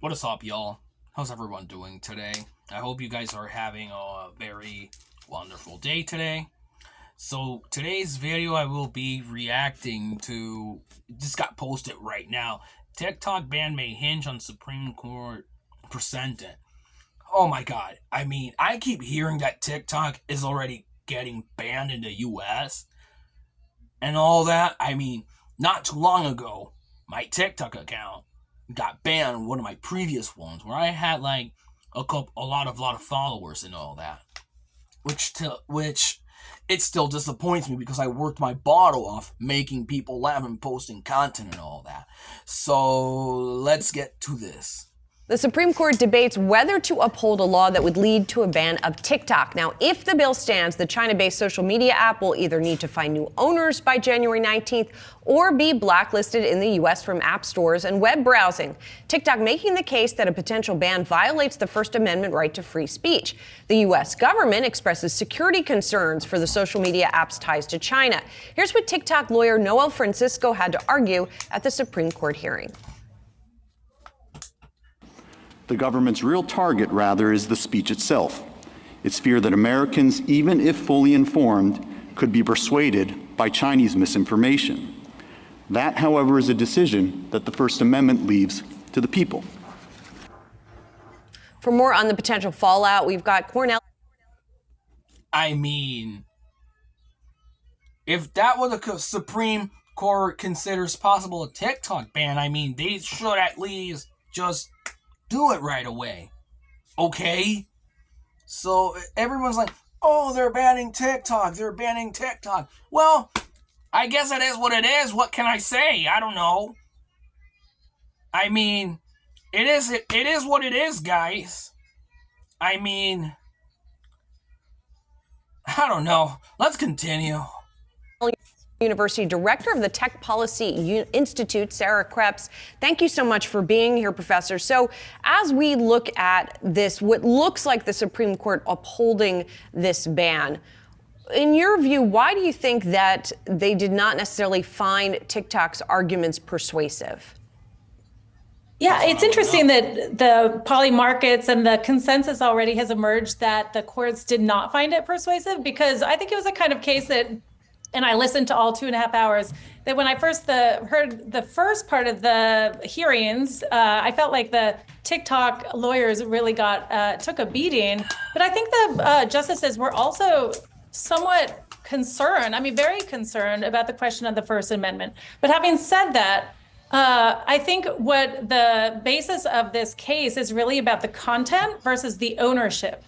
What is up, y'all? How's everyone doing today? I hope you guys are having a very wonderful day today. So, today's video I will be reacting to, just got posted right now. TikTok ban may hinge on Supreme Court precedent. Oh my god. I mean, I keep hearing that TikTok is already getting banned in the US and all that. I mean, not too long ago, my TikTok account got banned, one of my previous ones, where I had like a lot of followers and all that, which it still disappoints me because I worked my bottle off making people laugh and posting content and all that. So let's get to this. The Supreme Court debates whether to uphold a law that would lead to a ban of TikTok. Now, if the bill stands, the China-based social media app will either need to find new owners by January 19th or be blacklisted in the U.S. from app stores and web browsing. TikTok making the case that a potential ban violates the First Amendment right to free speech. The U.S. government expresses security concerns for the social media app's ties to China. Here's what TikTok lawyer Noel Francisco had to argue at the Supreme Court hearing. The government's real target, rather, is the speech itself. It's fear that Americans, even if fully informed, could be persuaded by Chinese misinformation. That, however, is a decision that the First Amendment leaves to the people. For more on the potential fallout, we've got Cornell. I mean, if that what the Supreme Court considers possible a TikTok ban, I mean, they should at least just do it right away. Okay? So everyone's like, oh, they're banning TikTok. They're banning TikTok. Well, I guess it is what it is. What can I say? I don't know. I mean, it is what it is, guys. I mean, I don't know. Let's continue. University Director of the Tech Policy Institute, Sarah Krebs. Thank you so much for being here, Professor. So as we look at this, what looks like the Supreme Court upholding this ban, in your view, why do you think that they did not necessarily find TikTok's arguments persuasive? Yeah, it's interesting that the Poly Markets and the consensus already has emerged that the courts did not find it persuasive, because I think it was a kind of case that, and I listened to all 2.5 hours, that when I first heard the first part of the hearings, I felt like the TikTok lawyers really took a beating. But I think the justices were also somewhat concerned, very concerned about the question of the First Amendment. But having said that, I think what the basis of this case is really about the content versus the ownership.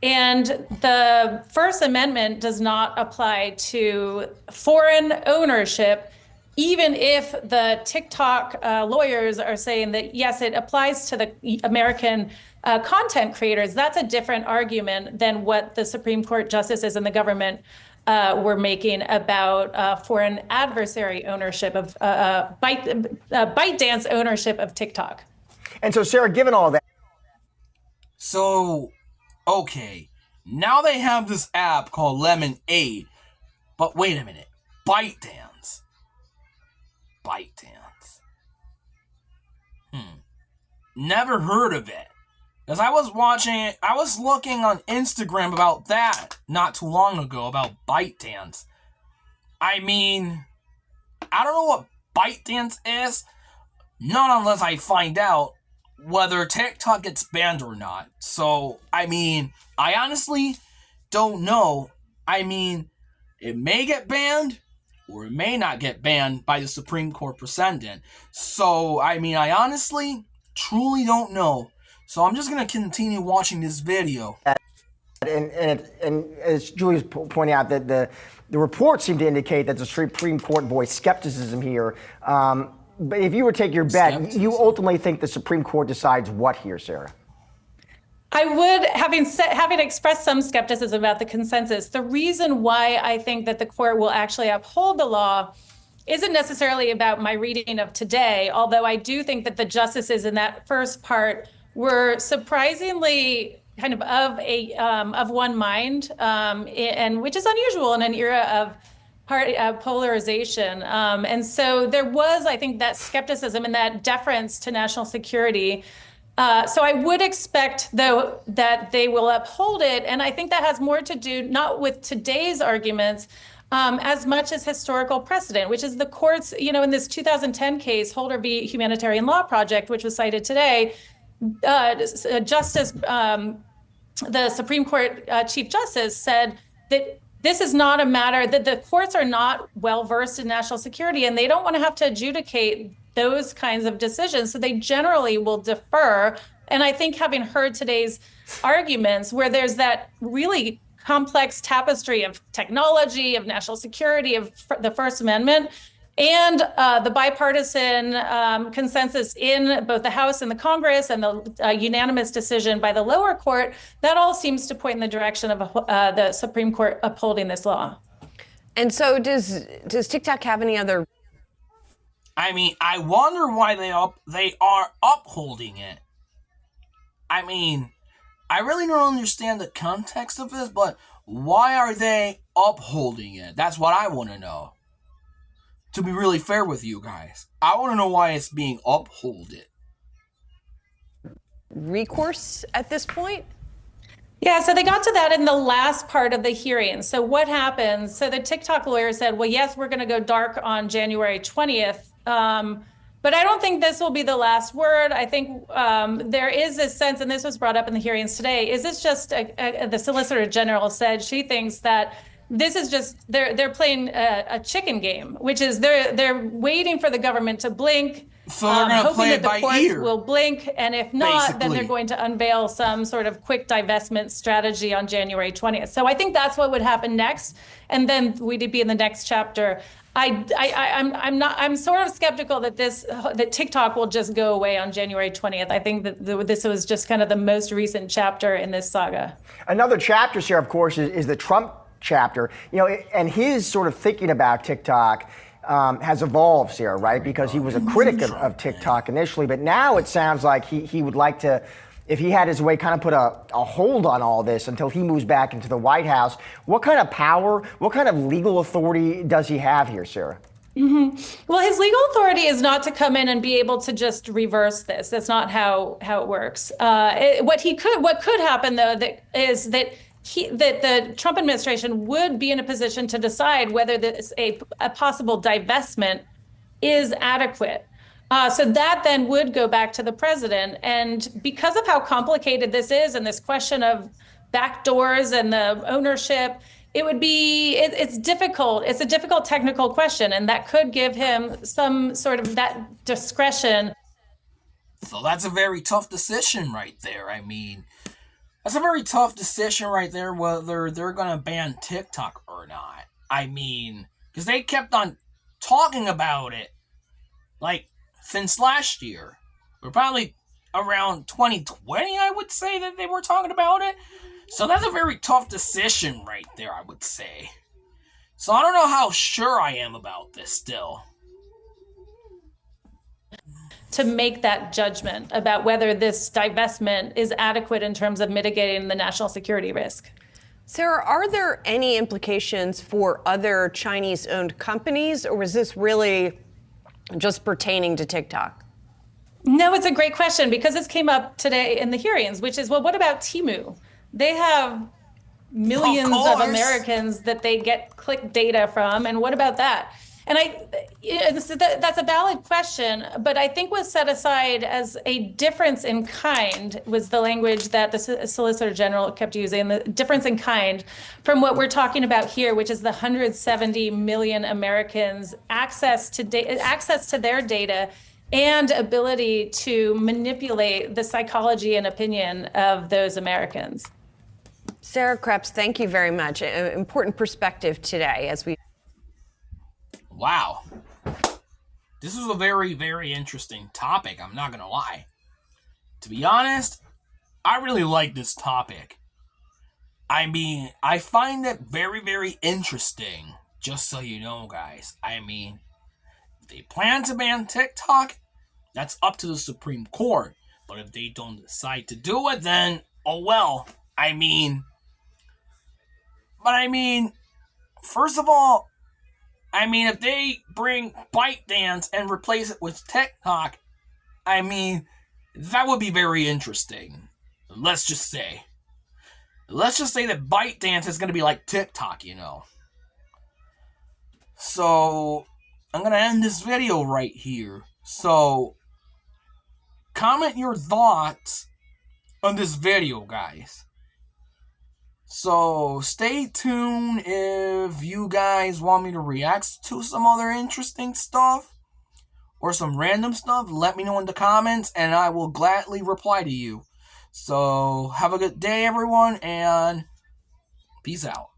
And the First Amendment does not apply to foreign ownership, even if the TikTok lawyers are saying that, yes, it applies to the American content creators. That's a different argument than what the Supreme Court justices and the government were making about foreign adversary ownership of ByteDance ownership of TikTok. And so, Sarah, given all that. So, okay, now they have this app called Lemonade, but wait a minute, ByteDance. Never heard of it. Because I was looking on Instagram about that not too long ago, about ByteDance. I mean, I don't know what ByteDance is, not unless I find out whether TikTok gets banned or not. So, I mean, I honestly don't know. I mean, it may get banned or it may not get banned by the Supreme Court precedent. So, I mean, I honestly, truly don't know. So I'm just going to continue watching this video. And as Julie's pointing out, that the reports seem to indicate that the Supreme Court voiced skepticism here. But if you were to take your bet, you ultimately think the Supreme Court decides what here, Sarah? I would, having expressed some skepticism about the consensus, the reason why I think that the court will actually uphold the law isn't necessarily about my reading of today, although I do think that the justices in that first part were surprisingly kind of one mind, and which is unusual in an era of polarization. And so there was, I think, that skepticism and that deference to national security So I would expect, though, that they will uphold it. And I think that has more to do not with today's arguments as much as historical precedent, which is the courts, in this 2010 case, Holder v. Humanitarian Law Project, which was cited today, the Supreme Court Chief Justice said that this is not a matter that the courts are not well versed in national security, and they don't want to have to adjudicate those kinds of decisions. So they generally will defer. And I think having heard today's arguments where there's that really complex tapestry of technology, of national security, of the First Amendment, and the bipartisan consensus in both the House and the Congress, and the unanimous decision by the lower court, that all seems to point in the direction of the Supreme Court upholding this law. And so does TikTok have any other? I mean, I wonder why they are upholding it. I mean, I really don't understand the context of this, but why are they upholding it? That's what I want to know. To be really fair with you guys, I want to know why it's being upholded. Recourse at this point? Yeah, so they got to that in the last part of the hearing. So what happens? So the TikTok lawyer said, well, yes, we're going to go dark on January 20th. But I don't think this will be the last word. I think there is a sense, and this was brought up in the hearings today, is this just, the Solicitor General said she thinks that this is just, they're playing a chicken game, which is they're waiting for the government to blink, so they're gonna hoping play that it the by courts ear, will blink, and if not, then they're basically going to unveil some sort of quick divestment strategy on January 20th. So I think that's what would happen next, and then we'd be in the next chapter. I'm sort of skeptical that that TikTok will just go away on January 20th. I think that this was just kind of the most recent chapter in this saga. Another chapter, Sarah, of course, is the Trump chapter. And his sort of thinking about TikTok has evolved, Sarah, right? Because he was a critic of TikTok initially, but now it sounds like he would like to, if he had his way, kind of put a hold on all this until he moves back into the White House. What kind of power, what kind of legal authority does he have here, Sarah? Mm-hmm. Well, his legal authority is not to come in and be able to just reverse this. That's not how it works. What could happen, though, is that the Trump administration would be in a position to decide whether a possible divestment is adequate. So that then would go back to the president. And because of how complicated this is, and this question of backdoors and the ownership, it's difficult. It's a difficult technical question, and that could give him some sort of that discretion. So that's a very tough decision right there. I mean, that's a very tough decision right there, whether they're going to ban TikTok or not. I mean, because they kept on talking about it, like, since last year. We're probably around 2020, I would say, that they were talking about it. So that's a very tough decision right there, I would say. So I don't know how sure I am about this still. To make that judgment about whether this divestment is adequate in terms of mitigating the national security risk. Sarah, are there any implications for other Chinese-owned companies, or is this really just pertaining to TikTok? No, it's a great question, because this came up today in the hearings, which is, well, what about Temu? They have millions of Americans that they get click data from, and what about that? And that's a valid question, but I think was set aside as a difference in kind was the language that the Solicitor General kept using, the difference in kind from what we're talking about here, which is the 170 million Americans access to their data and ability to manipulate the psychology and opinion of those Americans. Sarah Krebs, thank you very much. An important perspective today as we. Wow. This is a very, very interesting topic, I'm not going to lie. To be honest, I really like this topic. I mean, I find it very, very interesting, just so you know, guys. I mean, if they plan to ban TikTok, that's up to the Supreme Court. But if they don't decide to do it, then, oh well. First of all, if they bring ByteDance and replace it with TikTok, That would be very interesting. Let's just say that ByteDance is going to be like TikTok, you know. So, I'm going to end this video right here. So, comment your thoughts on this video, guys. So, stay tuned if you guys want me to react to some other interesting stuff or some random stuff. Let me know in the comments and I will gladly reply to you. So, have a good day, everyone, and peace out.